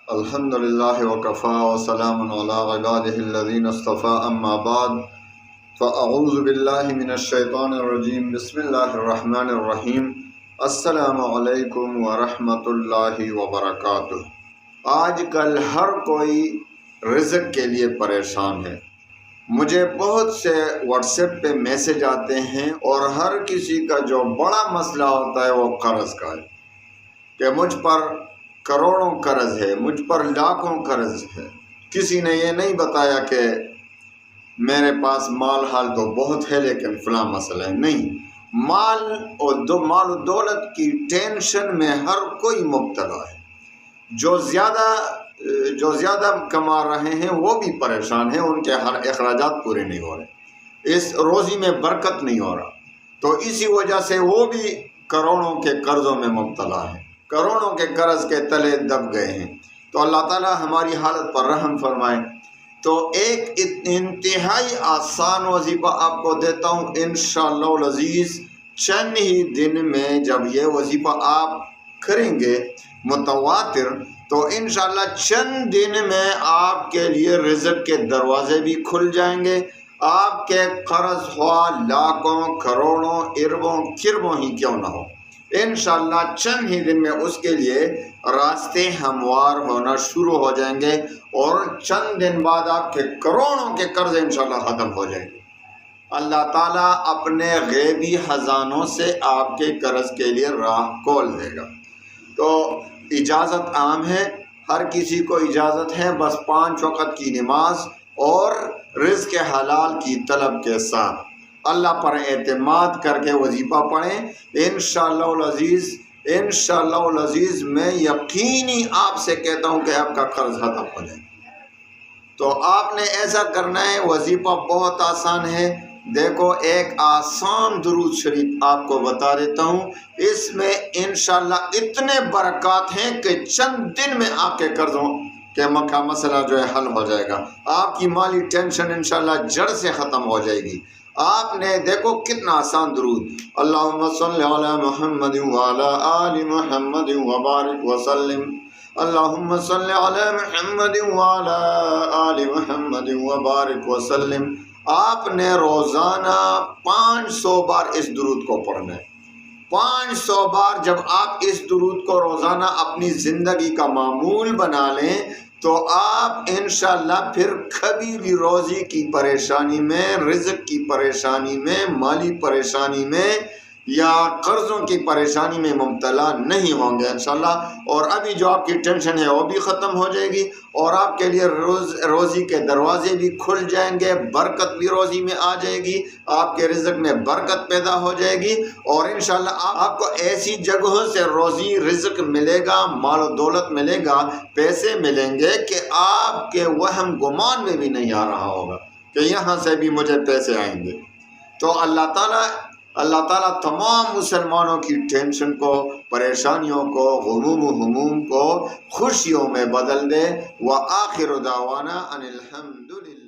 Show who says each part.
Speaker 1: الحمدللہ وکفا وسلام علی عبادہ الذین اصطفیٰ اما بعد فاعوذ باللہ من الشیطان الرجیم بسم اللہ الرحمن الرحیم السلام علیکم ورحمۃ اللہ وبرکاتہ۔ آج کل ہر کوئی رزق کے لیے پریشان ہے۔ مجھے بہت سے واٹس ایپ پہ میسج آتے ہیں اور ہر کسی کا جو بڑا مسئلہ ہوتا ہے وہ قرض کا ہے کہ مجھ پر کروڑوں قرض ہے، مجھ پر لاکھوں قرض ہے۔ کسی نے یہ نہیں بتایا کہ میرے پاس مال حال تو بہت ہے لیکن فلاں مسئلہ ہے۔ نہیں، مال و دولت کی ٹینشن میں ہر کوئی مبتلا ہے۔ جو زیادہ کما رہے ہیں وہ بھی پریشان ہیں، ان کے ہر اخراجات پورے نہیں ہو رہے، اس روزی میں برکت نہیں ہو رہا، تو اسی وجہ سے وہ بھی کروڑوں کے قرضوں میں مبتلا ہیں، کروڑوں کے قرض کے تلے دب گئے ہیں۔ تو اللہ تعالی ہماری حالت پر رحم فرمائے۔ تو ایک انتہائی آسان وظیفہ آپ کو دیتا ہوں انشاءاللہ العزیز۔ چند ہی دن میں جب یہ وظیفہ آپ کریں گے متواتر، تو انشاءاللہ چند دن میں آپ کے لیے رزق کے دروازے بھی کھل جائیں گے۔ آپ کے قرض ہوا لاکھوں کروڑوں اربوں کربوں ہی کیوں نہ ہو، انشاءاللہ چند ہی دن میں اس کے لیے راستے ہموار ہونا شروع ہو جائیں گے، اور چند دن بعد آپ کے کروڑوں کے قرض انشاءاللہ ختم ہو جائیں گے۔ اللہ تعالیٰ اپنے غیبی خزانوں سے آپ کے قرض کے لیے راہ کھول دے گا۔ تو اجازت عام ہے، ہر کسی کو اجازت ہے، بس 5 وقت کی نماز اور رزق حلال کی طلب کے ساتھ اللہ پر اعتماد کر کے وظیفہ پڑھیں۔ انشاءاللہ العزیز میں یقینی آپ سے کہتا ہوں کہ آپ کا قرض ختم ہو جائے۔ تو آپ نے ایسا کرنا ہے، وظیفہ بہت آسان ہے۔ دیکھو، ایک آسان درود شریف آپ کو بتا دیتا ہوں، اس میں انشاءاللہ اتنے برکات ہیں کہ چند دن میں آپ کے قرضوں کے مسئلہ جو ہے حل ہو جائے گا۔ آپ کی مالی ٹینشن انشاءاللہ جڑ سے ختم ہو جائے گی۔ آپ نے دیکھو کتنا آسان درود، اللہم صلی علی محمد وعلی آل محمد وبارک وسلم، اللہم صلی علی محمد وعلی آل محمد وبارک وسلم۔ آپ نے روزانہ 500 بار اس درود کو پڑھنا ہے۔ 500 بار جب آپ اس درود کو روزانہ اپنی زندگی کا معمول بنا لیں تو آپ انشاءاللہ پھر کبھی بھی روزی کی پریشانی میں، رزق کی پریشانی میں، مالی پریشانی میں یا قرضوں کی پریشانی میں مبتلا نہیں ہوں گے انشاءاللہ۔ اور ابھی جو آپ کی ٹینشن ہے وہ بھی ختم ہو جائے گی، اور آپ کے لیے روزی کے دروازے بھی کھل جائیں گے، برکت بھی روزی میں آ جائے گی، آپ کے رزق میں برکت پیدا ہو جائے گی، اور انشاءاللہ آپ کو ایسی جگہوں سے روزی رزق ملے گا، مال و دولت ملے گا، پیسے ملیں گے کہ آپ کے وہم گمان میں بھی نہیں آ رہا ہوگا کہ یہاں سے بھی مجھے پیسے آئیں گے۔ تو اللہ تعالیٰ تمام مسلمانوں کی ٹینشن کو، پریشانیوں کو، غموم و ہموم کو خوشیوں میں بدل دے۔ وآخر دعوانا ان الحمدللہ۔